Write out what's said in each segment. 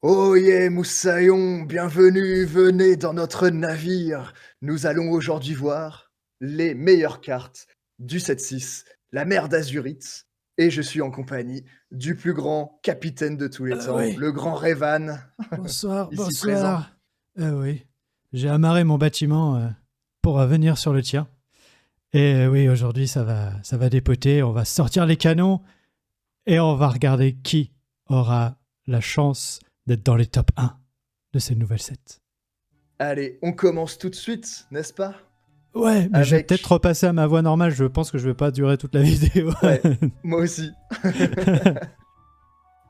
Oyez Moussaillon, bienvenue, venez dans notre navire. Nous allons aujourd'hui voir les meilleures cartes du 7-6, la mer d'Azurite, et je suis en compagnie du plus grand capitaine de tous les temps, Oui, le grand Revan, bonsoir, ici présent. bonsoir. Oui, j'ai amarré mon bâtiment pour venir sur le tien. Et oui, aujourd'hui, ça va dépoter. On va sortir les canons et on va regarder qui aura la chance d'être dans les top 1 de ces nouvelles sets. Allez, on commence tout de suite, n'est-ce pas? Ouais, mais je vais peut-être Avec... repasser à ma voix normale. Je pense que je vais pas durer toute la vidéo. Ouais, moi aussi.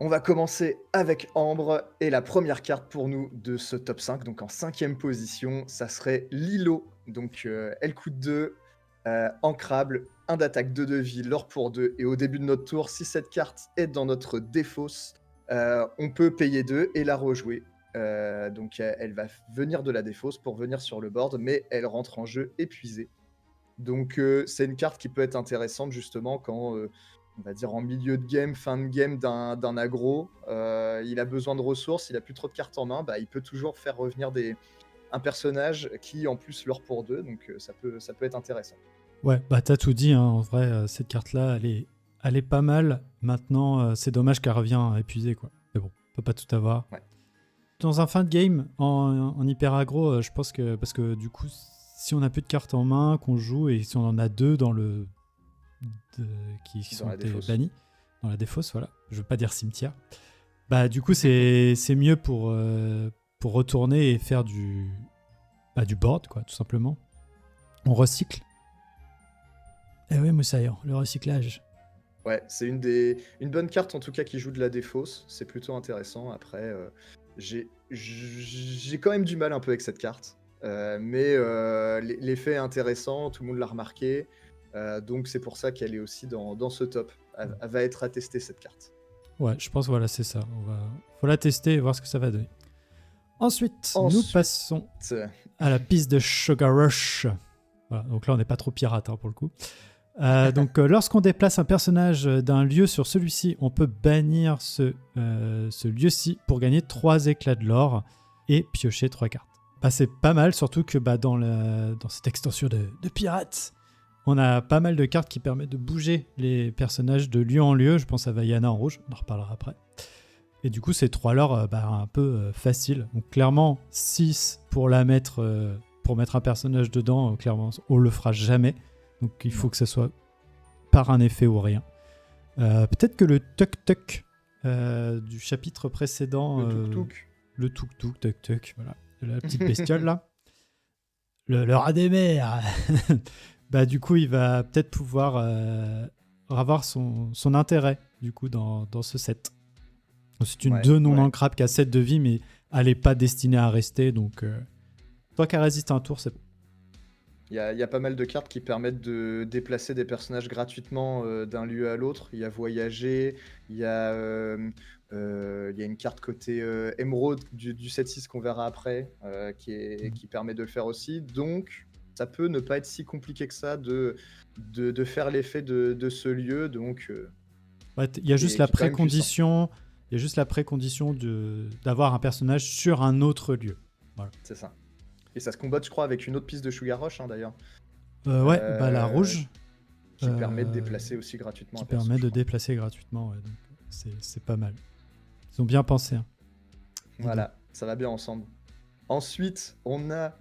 On va commencer avec Ambre et la première carte pour nous de ce top 5, donc en 5e position, ça serait Lilo. Donc elle coûte 2, ancrable, 1 d'attaque, 2 de vie, l'or pour 2 et au début de notre tour, si cette carte est dans notre défausse, on peut payer 2 et la rejouer. Donc elle va venir de la défausse pour venir sur le board, mais elle rentre en jeu épuisée. Donc c'est une carte qui peut être intéressante justement quand on va dire en milieu de game, fin de game d'un aggro, il a besoin de ressources, il a plus trop de cartes en main, bah, il peut toujours faire revenir un personnage qui en plus l'or pour 2, donc ça peut être intéressant. Ouais, bah t'as tout dit, hein. En vrai, cette carte-là, elle est pas mal. Maintenant, c'est dommage qu'elle revient épuisée, quoi. Mais bon, on peut pas tout avoir. Ouais. Dans un fin de game, en hyper aggro, je pense que... Parce que du coup, si on a plus de cartes en main, qu'on joue, et si on en a deux dans le... qui Dans sont la défausse. bannis, dans la défausse, voilà. Je veux pas dire cimetière. Bah du coup, c'est mieux pour retourner et faire du board, quoi, tout simplement. On recycle. Eh oui, Moussaillon, le recyclage. Ouais, c'est une bonne carte en tout cas qui joue de la défausse, c'est plutôt intéressant. Après, j'ai quand même du mal un peu avec cette carte, mais l'effet est intéressant, tout le monde l'a remarqué, donc c'est pour ça qu'elle est aussi dans ce top. Elle va être attestée cette carte. Ouais, je pense voilà, c'est ça. Faut la tester et voir ce que ça va donner. Ensuite, nous Ensuite, passons à la piste de Sugar Rush. Voilà, donc là, on n'est pas trop pirate pour le coup. Donc, lorsqu'on déplace un personnage d'un lieu sur celui-ci, on peut bannir ce lieu-ci pour gagner 3 éclats de l'or et piocher 3 cartes. Bah, c'est pas mal, surtout que dans cette extension de pirates, on a pas mal de cartes qui permettent de bouger les personnages de lieu en lieu. Je pense à Vaiana en rouge, on en reparlera après. Et du coup, c'est 3 lore un peu facile. Donc clairement, 6 pour mettre un personnage dedans, clairement, on le fera jamais. Donc il faut que ça soit par un effet ou rien. Peut-être que le tuk-tuk du chapitre précédent... Le tuk-tuk. Le tuk-tuk, tuk-tuk, voilà. La petite bestiole là. Le rat des mers. Bah du coup, il va peut-être pouvoir avoir son intérêt du coup dans ce set. C'est une 2 non ancrable qui a 7 de vie, mais elle n'est pas destinée à rester. Donc, toi qui résiste un tour, c'est bon. Il y a pas mal de cartes qui permettent de déplacer des personnages gratuitement d'un lieu à l'autre. Il y a voyager, il y a une carte côté émeraude du 7-6 qu'on verra après qui permet de le faire aussi. Donc, ça peut ne pas être si compliqué que ça de faire l'effet de ce lieu. Donc, Ouais, il y a juste la qui est quand même puissant. précondition. Il y a juste la précondition d'avoir un personnage sur un autre lieu. Voilà. C'est ça. Et ça se combat, je crois, avec une autre piste de Sugar Rush, d'ailleurs. Ouais, bah la rouge. Qui permet de déplacer aussi gratuitement. Qui permet de déplacer gratuitement, ouais, donc c'est pas mal. Ils ont bien pensé. Hein. Voilà, ça va bien ensemble. Ensuite, on a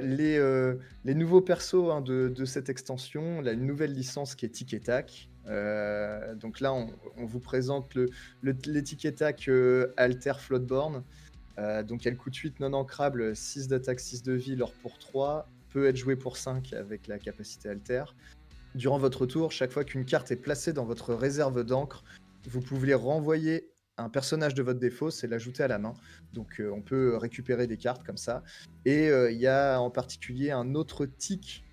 les nouveaux persos de cette extension, une nouvelle licence qui est Tic et Tac. Donc là, on vous présente les Tic et Tac Alter Floodborn. Donc elle coûte 8 non ancrable, 6 d'attaque, 6 de vie, l'or pour 3, peut être joué pour 5 avec la capacité Alter. Durant votre tour, chaque fois qu'une carte est placée dans votre réserve d'encre, vous pouvez renvoyer un personnage de votre défausse et l'ajouter à la main. Donc on peut récupérer des cartes comme ça. Et il y a en particulier un autre tic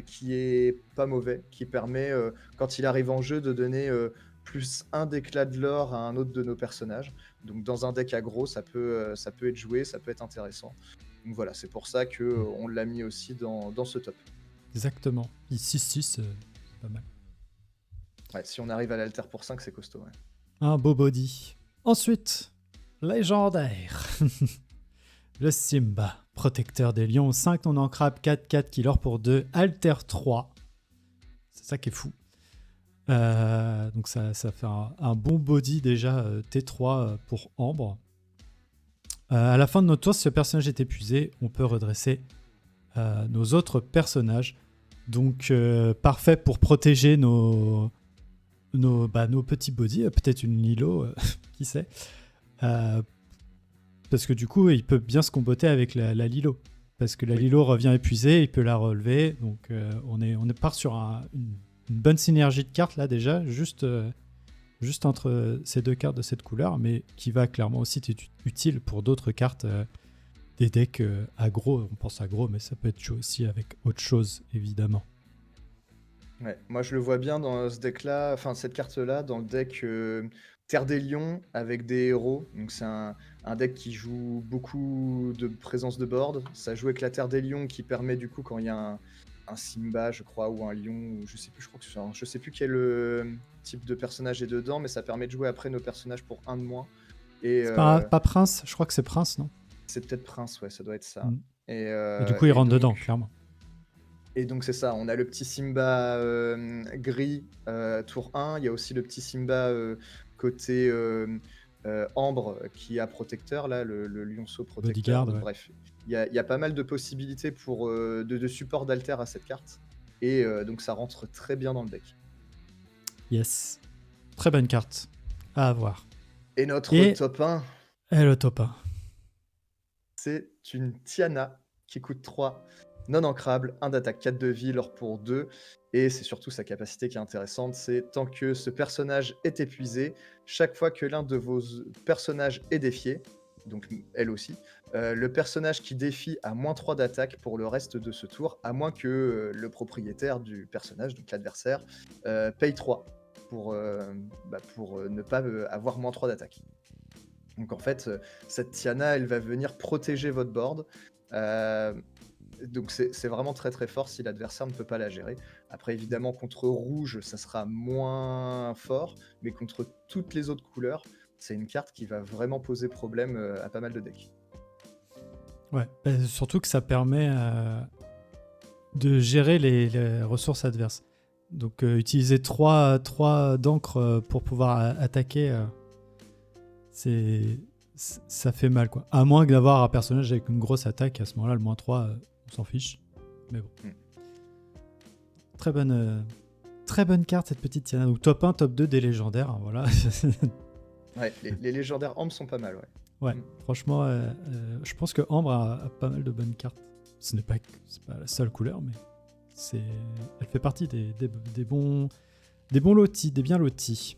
qui est pas mauvais, qui permet, quand il arrive en jeu, de donner plus 1 d'éclat de l'or à un autre de nos personnages. Donc dans un deck aggro, ça peut être joué, ça peut être intéressant. Donc voilà, c'est pour ça qu'on l'a mis aussi dans ce top. Exactement. 6-6, pas mal. Ouais, si on arrive à l'alter pour 5, c'est costaud. Ouais. Un beau body. Ensuite, légendaire. Le Simba, protecteur des lions, 5 non ancrables, 4 killer pour 2, alter 3. C'est ça qui est fou. Donc ça fait un bon body déjà, T3 pour Ambre. À la fin de notre tour, si le personnage est épuisé, on peut redresser nos autres personnages. Donc parfait pour protéger nos petits bodies, peut-être une Lilo, qui sait. Parce que du coup, il peut bien se comboter avec la Lilo. Parce que la Lilo revient épuisée, il peut la relever. Donc on part sur une bonne synergie de cartes là déjà, juste entre ces deux cartes de cette couleur, mais qui va clairement aussi être utile pour d'autres cartes des decks aggro. On pense aggro, mais ça peut être joué aussi avec autre chose, évidemment. Ouais, moi je le vois bien dans ce deck-là, enfin cette carte-là, dans le deck Terre des Lions avec des héros. Donc c'est un deck qui joue beaucoup de présence de board. Ça joue avec la Terre des Lions qui permet du coup quand il y a un Simba, je crois, ou un lion, ou je sais plus, je sais plus quel type de personnage est dedans, mais ça permet de jouer après nos personnages pour un de moins. Et c'est pas Prince, je crois que c'est Prince, non? c'est peut-être Prince, ouais, ça doit être ça. Et du coup, il rentre dedans, clairement. Et donc c'est ça, on a le petit Simba gris tour 1, il y a aussi le petit Simba côté ambre qui a protecteur, là, le lionceau protecteur. Bodyguard, donc, ouais. Bref, il y a pas mal de possibilités pour de support d'alter à cette carte. Et donc ça rentre très bien dans le deck. Yes. Très bonne carte à avoir. Et notre top 1, et le top 1. c'est une Tiana qui coûte 3. Non ancrable, 1 d'attaque, 4 de vie, l'or pour 2. Et c'est surtout sa capacité qui est intéressante, c'est tant que ce personnage est épuisé, chaque fois que l'un de vos personnages est défié, donc elle aussi, le personnage qui défie a -3 d'attaque pour le reste de ce tour, à moins que le propriétaire du personnage, donc l'adversaire, paye 3 pour ne pas avoir -3 d'attaque. Donc en fait, cette Tiana, elle va venir protéger votre board. Donc c'est vraiment très très fort si l'adversaire ne peut pas la gérer. Après évidemment contre rouge ça sera moins fort, mais contre toutes les autres couleurs, c'est une carte qui va vraiment poser problème à pas mal de decks. Ouais, surtout que ça permet de gérer les ressources adverses. Donc utiliser 3 d'encre pour pouvoir attaquer, ça fait mal, quoi. À moins que d'avoir un personnage avec une grosse attaque, à ce moment-là, le -3, on s'en fiche. Mais bon. Très bonne carte, cette petite Tiana. Donc top 1, top 2 des légendaires, hein, voilà. Ouais, les légendaires Ambre sont pas mal, ouais. Ouais, franchement, je pense que Ambre a pas mal de bonnes cartes. C'est pas la seule couleur, mais elle fait partie des bons lotis, des bien lotis.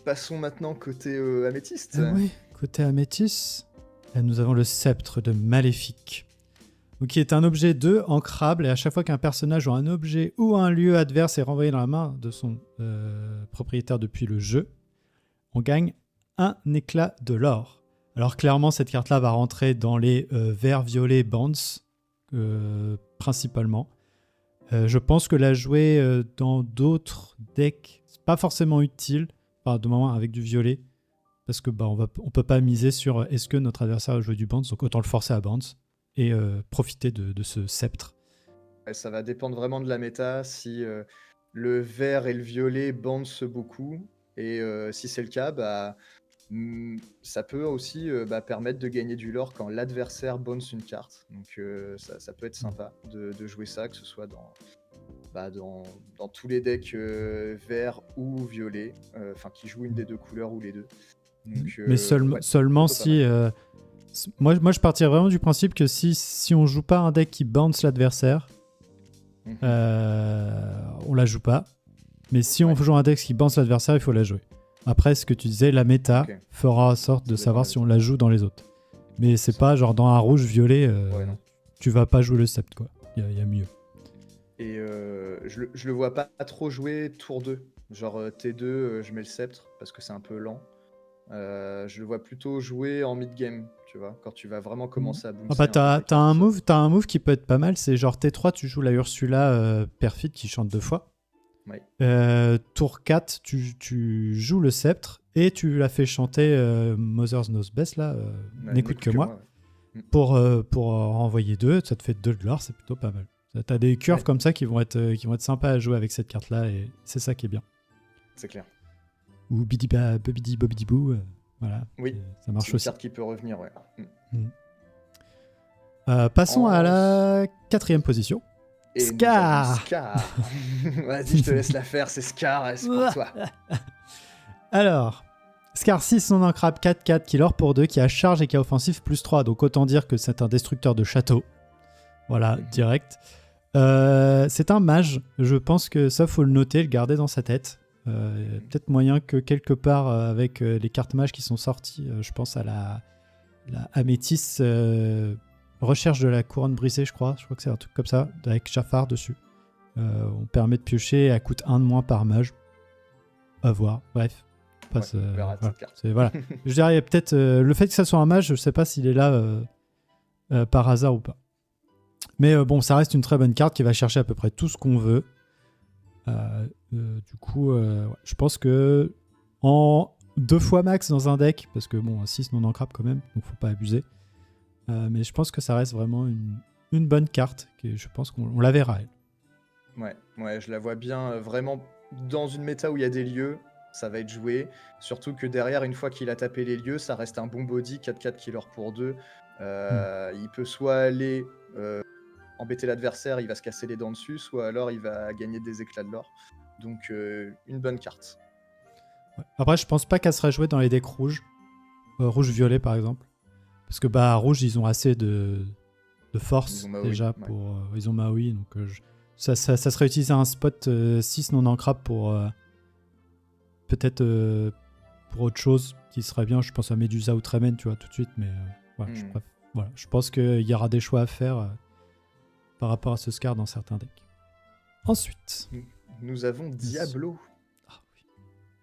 Passons maintenant côté améthyste. Oui, côté améthyste, nous avons le sceptre de Maléfique. Donc, qui est un objet 2 ancrable, et à chaque fois qu'un personnage ou un objet ou un lieu adverse est renvoyé dans la main de son propriétaire depuis le jeu, on gagne un éclat de l'or. Alors clairement, cette carte-là va rentrer dans les verts, violets, bands, principalement. Je pense que la jouer dans d'autres decks, c'est pas forcément utile, de moment avec du violet, parce que on peut pas miser sur est-ce que notre adversaire a joué du bands, donc autant le forcer à bands et profiter de ce sceptre. Ouais, ça va dépendre vraiment de la méta, si le vert et le violet bandent beaucoup, et si c'est le cas, ça peut aussi permettre de gagner du lore quand l'adversaire bounce une carte. Donc ça peut être sympa de jouer ça, que ce soit dans tous les decks verts ou violets, qui jouent une des deux couleurs ou les deux. Donc, mais seulement si... moi, je partirais vraiment du principe que si on joue pas un deck qui bounce l'adversaire, on la joue pas. Mais si on joue un deck qui bounce l'adversaire, il faut la jouer. Après, ce que tu disais, la méta fera en sorte de savoir si on la joue dans les autres. Mais c'est pas genre dans un rouge-violet, tu vas pas jouer le sceptre, quoi. Il y a mieux. Et je le vois pas trop jouer tour 2. Genre T2, je mets le sceptre parce que c'est un peu lent. Je le vois plutôt jouer en mid-game, tu vois, quand tu vas vraiment commencer à bouncer. T'as un move qui peut être pas mal, c'est genre T3, tu joues la Ursula perfide qui chante 2 fois. Ouais. Tour 4, tu joues le sceptre et tu l'as fait chanter Mother's Knows Best, là, N'écoute que moi. Ouais. Pour renvoyer 2, ça te fait 2 de gloire, c'est plutôt pas mal. T'as des curves comme ça qui vont être sympas à jouer avec cette carte-là, et c'est ça qui est bien. C'est clair. Ou Bobidi Bobidi Boo, voilà. Oui, ça marche c'est une aussi. carte qui peut revenir, ouais. Passons à la 4e position. Et Scar. Scar. Vas-y, je te laisse la faire, c'est Scar, c'est pour toi. Alors, Scar 6 non ancrable 4-4 qui lore pour 2, qui a charge et qui a offensif plus 3, donc autant dire que c'est un destructeur de château. Voilà, direct. C'est un mage, je pense que ça faut le noter, le garder dans sa tête. Peut-être moyen que quelque part avec les cartes mages qui sont sorties, je pense à la Améthyste recherche de la couronne brisée, je crois que c'est un truc comme ça, avec Jafar dessus. On permet de piocher, elle coûte 1 de moins par mage. À voir, bref. On verra cette carte. Voilà. Je dirais peut-être le fait que ça soit un mage, je sais pas s'il est là par hasard ou pas. Mais bon, ça reste une très bonne carte qui va chercher à peu près tout ce qu'on veut. Du coup, je pense que en 2 fois max dans un deck, parce que bon, 6 non ancrable quand même, donc faut pas abuser. Mais je pense que ça reste vraiment une bonne carte, que je pense qu'on la verra, elle. Ouais, je la vois bien vraiment dans une méta où il y a des lieux, ça va être joué. Surtout que derrière, une fois qu'il a tapé les lieux, ça reste un bon body, 4-4 killer pour 2. Il peut soit aller embêter l'adversaire, il va se casser les dents dessus, soit alors il va gagner des éclats de l'or. Donc une bonne carte. Ouais. Après, je pense pas qu'elle serait jouée dans les decks rouges. Rouge-violet, par exemple. Parce que rouge, ils ont assez de force déjà. Ils ont Maui, donc ça serait utiliser un spot 6 non ancrable pour peut-être pour autre chose qui serait bien. Je pense à Medusa ou Tremen, tu vois, tout de suite. Mais voilà, je pense qu'il y aura des choix à faire par rapport à ce Scar dans certains decks. Ensuite, nous avons Diablo.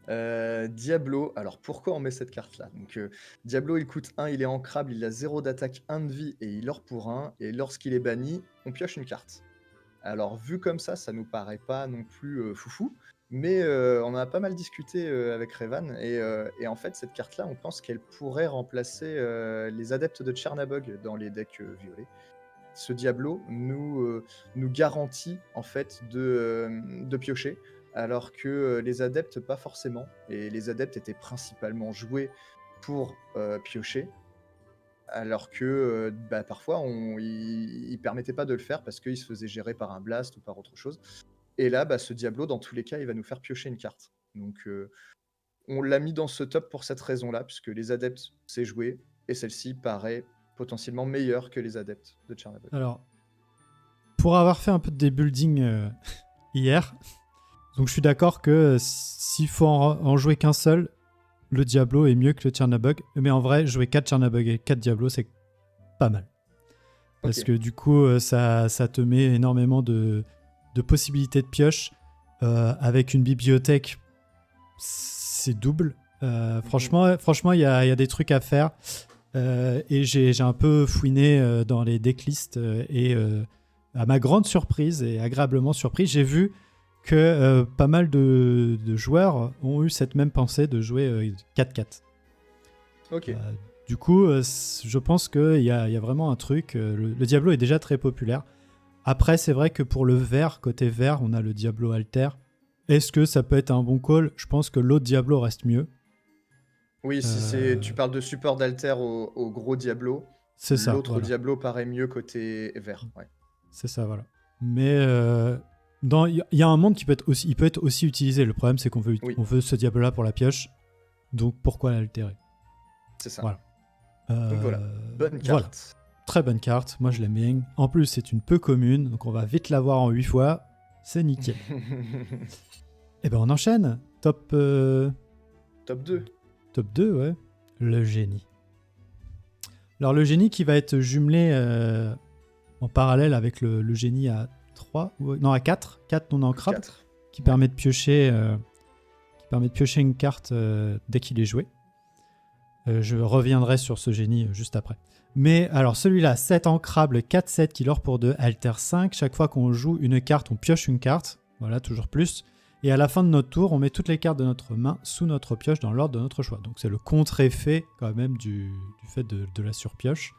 Diablo, alors pourquoi on met cette carte-là? Donc Diablo, il coûte 1, il est ancrable, il a 0 d'attaque, 1 de vie et il ore pour 1. Et lorsqu'il est banni, on pioche une carte. Alors vu comme ça nous paraît pas non plus foufou. Mais on en a pas mal discuté avec Revan. Et en fait, cette carte-là, on pense qu'elle pourrait remplacer les adeptes de Chernabog dans les decks violets. Ce Diablo nous garantit en fait de piocher. Alors que les adeptes, pas forcément. Et les adeptes étaient principalement joués pour piocher. Alors que parfois, ils ne permettaient pas de le faire parce qu'ils se faisaient gérer par un blast ou par autre chose. Et là, ce Diablo, dans tous les cas, il va nous faire piocher une carte. Donc, on l'a mis dans ce top pour cette raison-là, puisque les adeptes, c'est joué. Et celle-ci paraît potentiellement meilleure que les adeptes de Chernabog. Alors, pour avoir fait un peu de debuilding hier... Donc je suis d'accord que s'il faut en jouer qu'un seul, le Diablo est mieux que le Chernabog. Mais en vrai, jouer 4 Chernabog et 4 Diablo, c'est pas mal. Parce que du coup, ça te met énormément de possibilités de pioche. Avec une bibliothèque, c'est double. Franchement, il y a des trucs à faire. Et j'ai un peu fouiné dans les decklists. Et à ma grande surprise et agréablement surprise, j'ai vu que pas mal de joueurs ont eu cette même pensée de jouer 4-4. Ok. Du coup, je pense qu'il y a vraiment un truc. Le Diablo est déjà très populaire. Après, c'est vrai que pour le vert, côté vert, on a le Diablo Alter. Est-ce que ça peut être un bon call? Je pense que l'autre Diablo reste mieux. Oui, si tu parles de support d'Alter au gros Diablo, c'est ça. L'autre Diablo paraît mieux côté vert. Ouais. C'est ça, voilà. Mais il y a un monde qui peut être aussi utilisé. Le problème, c'est qu'on veut ce Diablo-là pour la pioche. Donc, pourquoi l'altérer? C'est ça. Voilà. Donc voilà, bonne carte. Voilà. Très bonne carte, moi je l'aime bien. En plus, c'est une peu commune, donc on va vite l'avoir en 8 fois. C'est nickel. Et ben on enchaîne. Top 2. Top 2, ouais. Le génie. Alors le génie qui va être jumelé en parallèle avec le génie à 3, non à 4. 4 non ancrables. Qui permet de piocher une carte dès qu'il est joué. Je reviendrai sur ce génie juste après. Mais alors celui-là, 7 ancrable, 4-7 qui lore pour 2, alter 5. Chaque fois qu'on joue une carte, on pioche une carte. Voilà, toujours plus. Et à la fin de notre tour, on met toutes les cartes de notre main sous notre pioche dans l'ordre de notre choix. Donc c'est le contre-effet quand même du fait de la surpioche.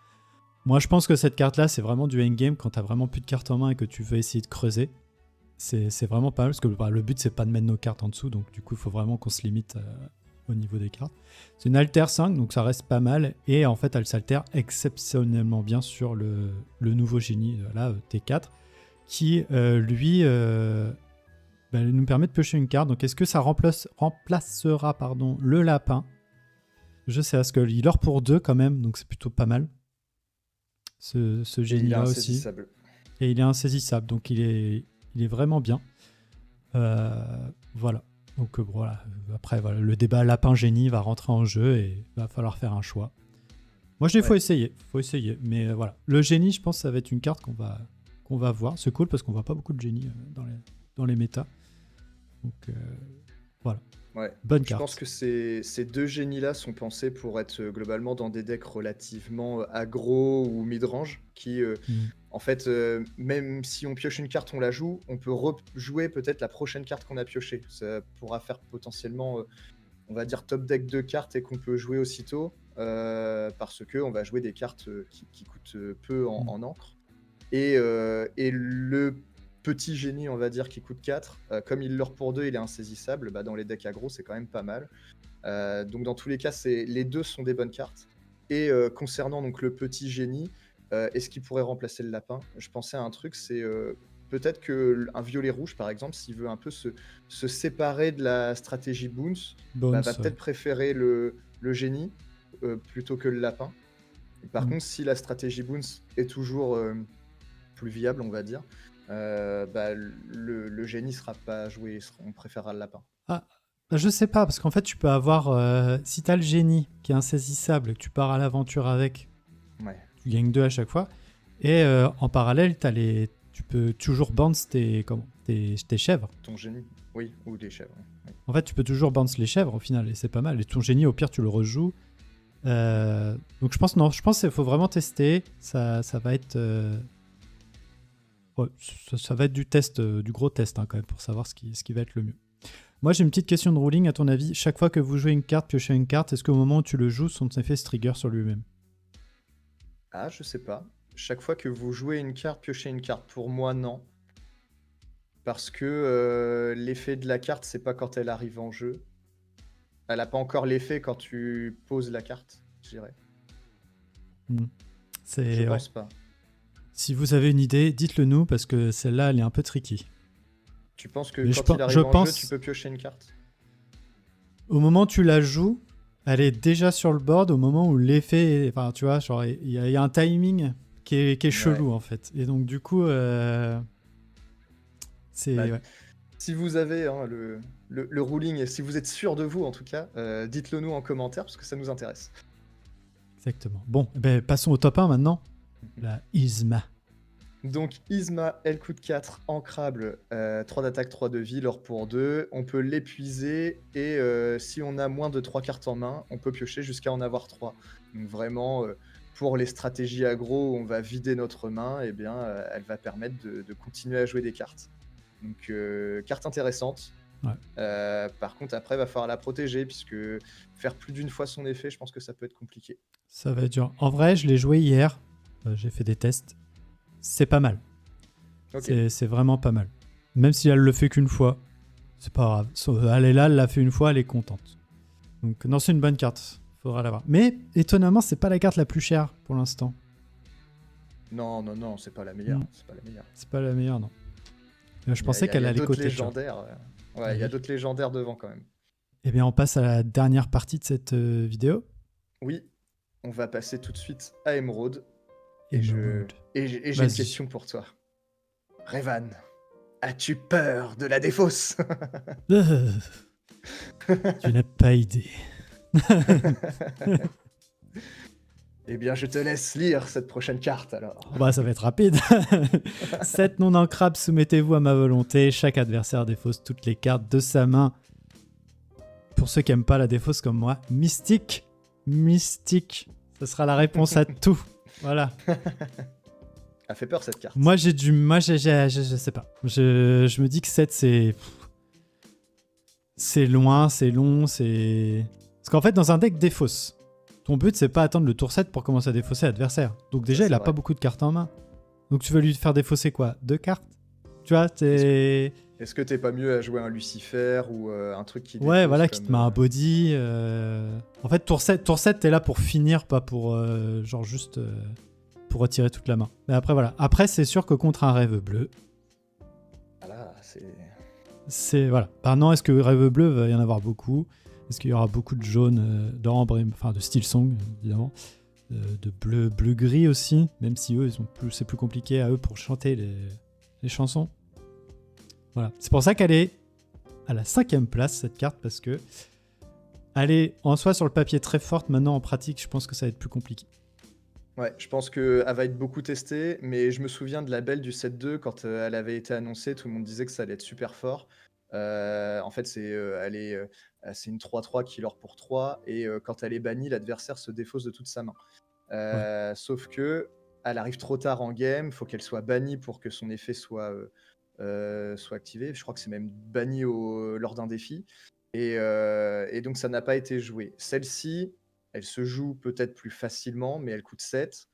Moi, je pense que cette carte-là, c'est vraiment du endgame quand tu as vraiment plus de cartes en main et que tu veux essayer de creuser. C'est vraiment pas mal parce que le but, c'est pas de mettre nos cartes en dessous. Donc du coup, il faut vraiment qu'on se limite au niveau des cartes. C'est une alter 5, donc ça reste pas mal. Et en fait, elle s'altère exceptionnellement bien sur le nouveau génie, là, T4, qui, lui, nous permet de piocher une carte. Donc est-ce que ça remplacera le lapin? Je sais, parce qu'il leur pour 2 quand même, donc c'est plutôt pas mal. Ce génie-là aussi. Et il est insaisissable, donc il est vraiment bien. Voilà. Donc voilà. Après, voilà, le débat lapin-génie va rentrer en jeu et il va falloir faire un choix. Moi, je dis faut essayer. Mais voilà. Le génie, je pense que ça va être une carte qu'on va voir. C'est cool parce qu'on voit pas beaucoup de génie dans les méta. Donc voilà. Ouais. Bonne carte. Je pense que ces 2 génies-là sont pensés pour être globalement dans des decks relativement aggro ou mid-range qui, en fait, même si on pioche une carte, on la joue, on peut rejouer peut-être la prochaine carte qu'on a piochée. Ça pourra faire potentiellement, on va dire, top deck de cartes et qu'on peut jouer aussitôt parce qu'on va jouer des cartes qui coûtent peu en encre. Et le petit génie, on va dire, qui coûte 4, comme il leur pour 2, il est insaisissable, dans les decks aggro, c'est quand même pas mal. Donc dans tous les cas, les 2 sont des bonnes cartes. Et concernant donc le petit génie, est-ce qu'il pourrait remplacer le lapin? Je pensais à un truc, c'est peut-être qu'un violet-rouge, par exemple, s'il veut un peu se séparer de la stratégie Bounce, va peut-être préférer le génie plutôt que le lapin. Et par contre, si la stratégie Bounce est toujours plus viable, on va dire, le génie sera pas joué, on préférera le lapin. Je sais pas, parce qu'en fait, tu peux avoir... si t'as le génie qui est insaisissable et que tu pars à l'aventure avec, tu gagnes 2 à chaque fois. Et en parallèle, tu peux toujours bounce tes chèvres. Ton génie, oui, ou des chèvres. Oui. En fait, tu peux toujours bounce les chèvres au final, et c'est pas mal. Et ton génie, au pire, tu le rejoues. Donc je pense qu'il faut vraiment tester. Ça va être... ça va être du test, du gros test quand même, pour savoir ce qui va être le mieux. Moi, j'ai une petite question de ruling. À ton avis, chaque fois que vous jouez une carte, piochez une carte, est-ce qu'au moment où tu le joues, son effet se trigger sur lui-même? Ah, je sais pas. Chaque fois que vous jouez une carte, piochez une carte. Pour moi, non. Parce que l'effet de la carte, c'est pas quand elle arrive en jeu. Elle a pas encore l'effet quand tu poses la carte, je dirais. Je pense pas. Si vous avez une idée, dites-le nous, parce que celle-là, elle est un peu tricky. Tu penses que quand il arrive en jeu, tu peux piocher une carte? Au moment où tu la joues, elle est déjà sur le board au moment où l'effet... Enfin, tu vois, genre, il y a un timing qui est chelou, en fait. Et donc, du coup, c'est... Si vous avez le ruling, et si vous êtes sûr de vous, en tout cas, dites-le nous en commentaire, parce que ça nous intéresse. Exactement. Bon, passons au top 1 maintenant. La Yzma. Donc Yzma, elle coûte 4, ancrable, 3 d'attaque, 3 de vie, l'or pour 2. On peut l'épuiser et si on a moins de 3 cartes en main, on peut piocher jusqu'à en avoir 3. Donc vraiment, pour les stratégies aggro où on va vider notre main, eh bien, elle va permettre de continuer à jouer des cartes. Donc carte intéressante. Ouais. Par contre, après, il va falloir la protéger, puisque faire plus d'une fois son effet, je pense que ça peut être compliqué. Ça va être dur. En vrai, je l'ai joué hier. J'ai fait des tests. C'est pas mal. Okay. C'est vraiment pas mal. Même si elle le fait qu'une fois, c'est pas grave. Elle est là, elle l'a fait une fois, elle est contente. Donc non, c'est une bonne carte. Faudra l'avoir. Mais étonnamment, c'est pas la carte la plus chère pour l'instant. Non, c'est pas la meilleure. C'est pas la meilleure, non. Je pensais qu'elle allait coûter cher. Il y a d'autres légendaires devant quand même. Eh bien, on passe à la dernière partie de cette vidéo. Oui, on va passer tout de suite à Émeraude. Et j'ai une question pour toi. Revan, as-tu peur de la défausse? Tu n'as pas idée. Eh bien, je te laisse lire cette prochaine carte, alors. Ça va être rapide. 7 non ancrables, soumettez-vous à ma volonté. Chaque adversaire défausse toutes les cartes de sa main. Pour ceux qui n'aiment pas la défausse comme moi, mystique. Ça sera la réponse à tout. Voilà. Elle fait peur, cette carte. Moi, je sais pas. Je me dis que 7, c'est... c'est loin, c'est long, c'est... Parce qu'en fait, dans un deck défausse, ton but, c'est pas attendre le tour 7 pour commencer à défausser l'adversaire. Donc déjà, Ça, il c'est a vrai. pas beaucoup de cartes en main. Donc tu vas lui faire défausser quoi? 2 cartes? Tu vois, c'est... Est-ce que t'es pas mieux à jouer un Lucifer ou un truc qui Ouais, défausse voilà, qui te comme... met un body. En fait, tour 7, t'es là pour finir, pas pour genre juste pour retirer toute la main. Mais après, voilà. Après, c'est sûr que contre un rêve bleu, Voilà, c'est... c'est... Voilà. Maintenant, est-ce que rêve bleu va y en avoir beaucoup? Est-ce qu'il y aura beaucoup de jaune, d'ambre, enfin de steel song, évidemment, de bleu-gris aussi, même si eux, c'est plus compliqué à eux pour chanter les chansons. Voilà. C'est pour ça qu'elle est à la 5e place, cette carte, parce que elle est en soi sur le papier très forte. Maintenant, en pratique, je pense que ça va être plus compliqué. Ouais, je pense qu'elle va être beaucoup testée, mais je me souviens de la belle du 7-2, quand elle avait été annoncée, tout le monde disait que ça allait être super fort. En fait, c'est une 3-3 qui leur pour 3, et quand elle est bannie, l'adversaire se défausse de toute sa main. Sauf que elle arrive trop tard en game, il faut qu'elle soit bannie pour que son effet soit activé. Je crois que c'est même banni lors d'un défi. Et donc ça n'a pas été joué. Celle-ci, elle se joue peut-être plus facilement, mais elle coûte 7.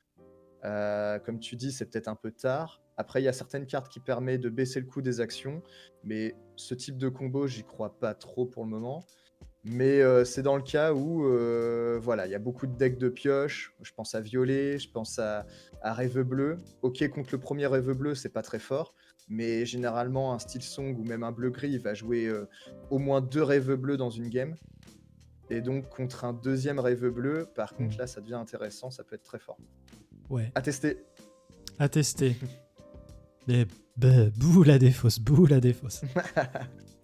Comme tu dis, c'est peut-être un peu tard. Après, il y a certaines cartes qui permettent de baisser le coût des actions, mais ce type de combo, j'y crois pas trop pour le moment. Mais c'est dans le cas où voilà, il y a beaucoup de decks de pioche. Je pense à Violet, je pense à Rêve Bleu. Ok, contre le premier Rêve Bleu, c'est pas très fort, mais généralement, un Steel Song ou même un Bleu-Gris va jouer au moins 2 Rêves Bleus dans une game. Et donc, contre un deuxième Rêve Bleu, par contre, là, ça devient intéressant, ça peut être très fort. Ouais. À tester. À tester. Mais bouh la défausse, bouh la défausse.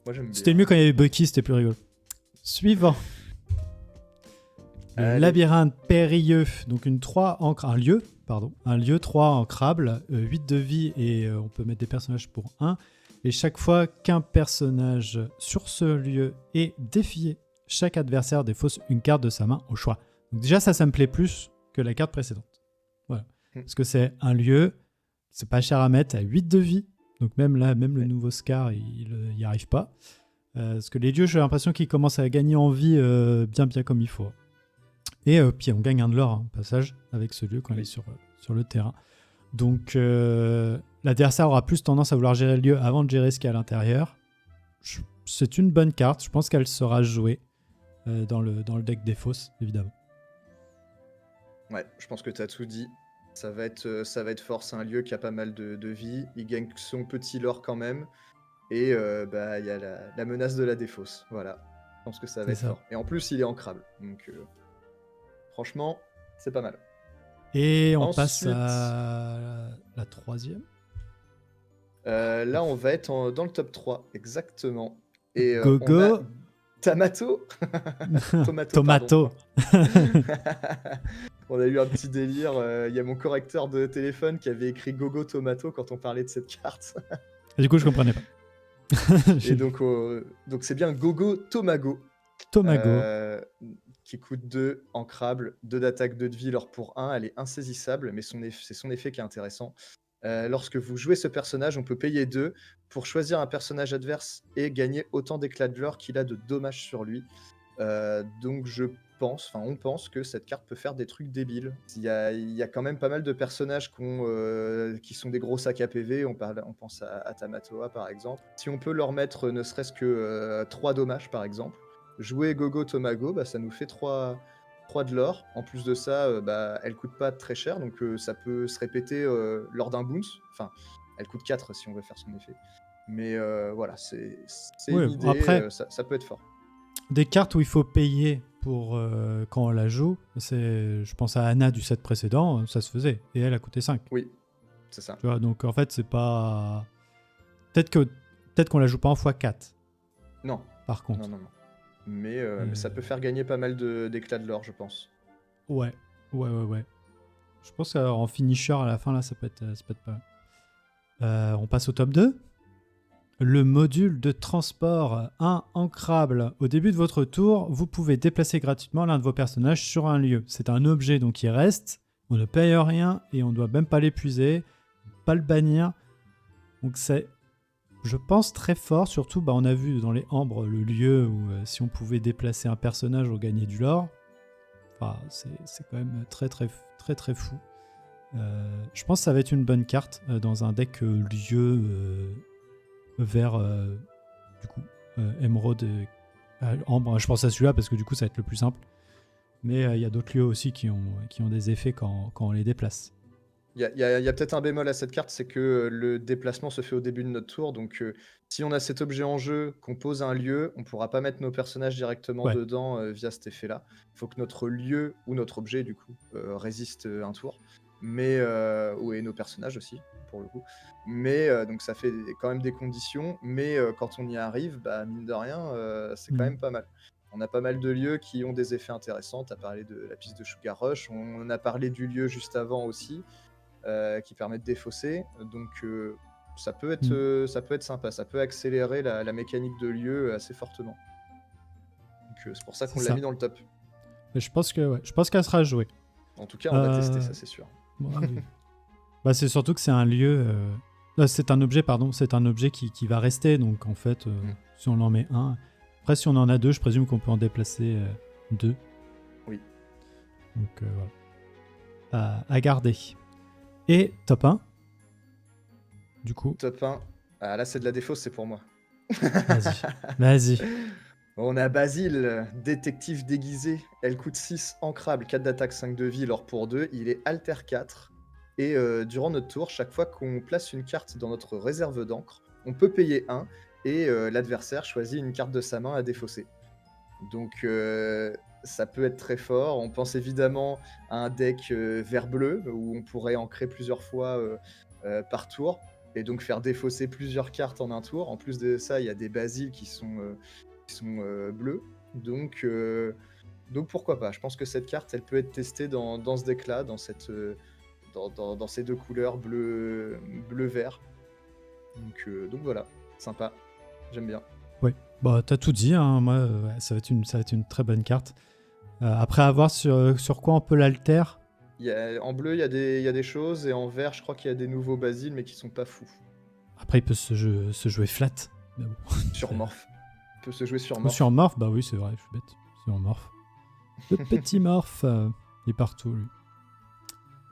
Moi, j'aime bien. C'était mieux quand il y avait Bucky, c'était plus rigolo. Suivant. Le Allez. labyrinthe périlleux. Donc un lieu 3 ancrable, 8 de vie et on peut mettre des personnages pour 1. Et chaque fois qu'un personnage sur ce lieu est défié, chaque adversaire défausse une carte de sa main au choix. Donc déjà ça me plaît plus que la carte précédente. Voilà. Parce que c'est un lieu, c'est pas cher à mettre, à 8 de vie. Donc même là, le nouveau Scar, il n'y arrive pas. Parce que les lieux, j'ai l'impression qu'ils commencent à gagner en vie bien comme il faut. Et puis on gagne un de l'or, au passage, avec ce lieu quand il est sur le terrain. Donc l'adversaire aura plus tendance à vouloir gérer le lieu avant de gérer ce qu'il y a à l'intérieur. C'est une bonne carte, je pense qu'elle sera jouée dans le deck des fausses, évidemment. Ouais, je pense que tu as tout dit. Ça va être fort, c'est un lieu qui a pas mal de vie. Il gagne son petit lore quand même. Et il y a la menace de la défausse. Voilà, je pense que ça va être fort. Et en plus, il est ancrable. Donc franchement, c'est pas mal. Et on Ensuite, passe à la 3e. Là, on va être dans le top 3, exactement. Et Gogo. on a Tamato. Tomato. On a eu un petit délire. Il y a mon correcteur de téléphone qui avait écrit Gogo Tomato quand on parlait de cette carte. Et du coup, je comprenais pas. Et donc c'est bien Gogo Tomago. Tomago. Qui coûte 2, ancrable, 2 d'attaque, 2 de vie, alors pour 1, elle est insaisissable, mais c'est son effet qui est intéressant. Lorsque vous jouez ce personnage, on peut payer 2 pour choisir un personnage adverse et gagner autant d'éclats de l'or qu'il a de dommages sur lui. Donc on pense que cette carte peut faire des trucs débiles. Il y a quand même pas mal de personnages qui sont des gros sacs à PV, on pense à Tamatoa par exemple. Si on peut leur mettre ne serait-ce que 3 dommages par exemple, jouer Gogo Tomago, ça nous fait 3 de l'or. En plus de ça, elle coûte pas très cher, donc ça peut se répéter lors d'un bounce. Enfin, elle coûte 4 si on veut faire son effet. Mais voilà, c'est une idée, après, ça peut être fort. Des cartes où il faut payer pour quand on la joue, je pense à Anna du set précédent, ça se faisait. Et elle a coûté 5. Oui, c'est ça. Tu vois, donc en fait, c'est pas... Peut-être qu'on la joue pas en x4. Non. Par contre. Non. Mais ça peut faire gagner pas mal d'éclats de l'or, je pense. Ouais. Je pense qu'en finisher à la fin, là, ça peut être pas mal. On passe au top 2. Le module de transport 1 ancrable. Au début de votre tour, vous pouvez déplacer gratuitement l'un de vos personnages sur un lieu. C'est un objet, donc il reste. On ne paye rien et on ne doit même pas l'épuiser, pas le bannir. Donc c'est je pense très fort, surtout on a vu dans les Ambres le lieu où si on pouvait déplacer un personnage, on gagnait du lore. Enfin, c'est quand même très très très très fou. Je pense que ça va être une bonne carte dans un deck lieu vers du coup Émeraude Ambre. Je pense à celui-là parce que du coup ça va être le plus simple. Mais il y a d'autres lieux aussi qui ont des effets quand on les déplace. Il y a peut-être un bémol à cette carte, c'est que le déplacement se fait au début de notre tour. Donc, si on a cet objet en jeu, qu'on pose un lieu, on ne pourra pas mettre nos personnages directement Ouais. dedans via cet effet-là. Il faut que notre lieu ou notre objet, du coup, résiste un tour. Mais, et nos personnages aussi, pour le coup. Mais, donc, ça fait quand même des conditions. Mais quand on y arrive, bah, mine de rien, c'est quand même pas mal. On a pas mal de lieux qui ont des effets intéressants. Tu as parlé de la piste de Sugar Rush. On a parlé du lieu juste avant aussi. Qui permet de défausser. Donc ça peut être sympa, ça peut accélérer la mécanique de lieu assez fortement. Donc c'est pour ça qu'on l'a mis dans le top. Mais je pense qu'elle sera jouée. En tout cas, on va tester ça, c'est sûr. Oui. Bah, c'est surtout que c'est un lieu. C'est un objet, pardon. C'est un objet qui va rester. Donc en fait, si on en met un. Après, si on en a deux, je présume qu'on peut en déplacer deux. Oui. Donc voilà. À garder. Et top 1. Du coup. Top 1. Ah, là, c'est de la défausse, c'est pour moi. Vas-y. On a Basile, détective déguisé. Elle coûte 6, ancrable, 4 d'attaque, 5 de vie, l'or pour 2. Il est alter 4. Et durant notre tour, chaque fois qu'on place une carte dans notre réserve d'encre, on peut payer 1. Et l'adversaire choisit une carte de sa main à défausser. Donc ça peut être très fort. On pense évidemment à un deck vert-bleu où on pourrait ancrer plusieurs fois par tour et donc faire défausser plusieurs cartes en un tour. En plus de ça, il y a des basiles qui sont bleus. Donc pourquoi pas. Je pense que cette carte, elle peut être testée dans ce deck-là, dans ces deux couleurs bleu-vert. Donc voilà, sympa. J'aime bien. Oui, bah, t'as tout dit. Hein. Moi, ça va être une très bonne carte. Après, à voir sur quoi on peut l'alter. En bleu, il y a des choses, et en vert, je crois qu'il y a des nouveaux basiles, mais qui sont pas fous. Après, il peut se jouer flat. Mais bon. Sur Morph. Il peut se jouer sur Morph. Sur Morph, bah oui, c'est vrai, je suis bête. Sur Morph. Le petit Morph, il est partout, lui.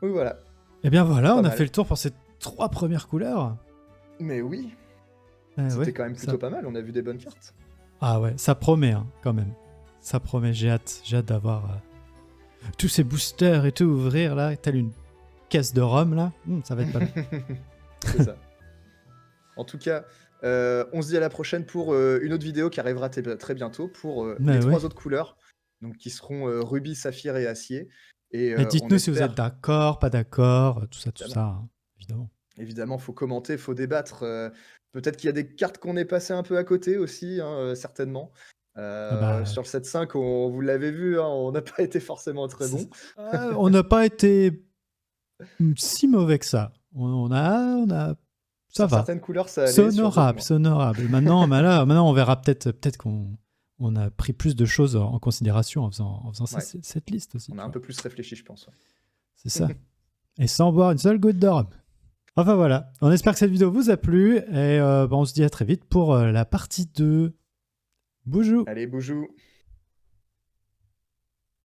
Oui, voilà. Et bien voilà, Pas on a mal. fait le tour pour ces 3 premières couleurs. Mais oui. C'était C'était quand même plutôt pas mal, on a vu des bonnes cartes. Ah ouais, ça promet hein, quand même. Ça promet, j'ai hâte d'avoir tous ces boosters et tout ouvrir là, telle une caisse de rhum là. Ça va être pas mal. C'est ça. En tout cas, on se dit à la prochaine pour une autre vidéo qui arrivera très bientôt pour les 3 autres couleurs, donc qui seront rubis, saphir et acier. Et dites-nous si vous êtes d'accord, pas d'accord, tout ça, hein, évidemment. Évidemment, faut commenter, faut débattre. Peut-être qu'il y a des cartes qu'on est passé un peu à côté aussi, hein, certainement. Sur le 7-5, vous l'avez vu, hein, on n'a pas été forcément très bon. On n'a pas été si mauvais que ça. On a ça va. Certaines couleurs, ça allait. C'est honorable. Maintenant, on verra peut-être qu'on a pris plus de choses en considération en faisant cette liste aussi. On a un peu plus réfléchi, je pense. Ouais. C'est ça. Et sans boire une seule goutte de rhum. Enfin voilà, on espère que cette vidéo vous a plu et on se dit à très vite pour la partie 2. Boujou. Allez, boujou.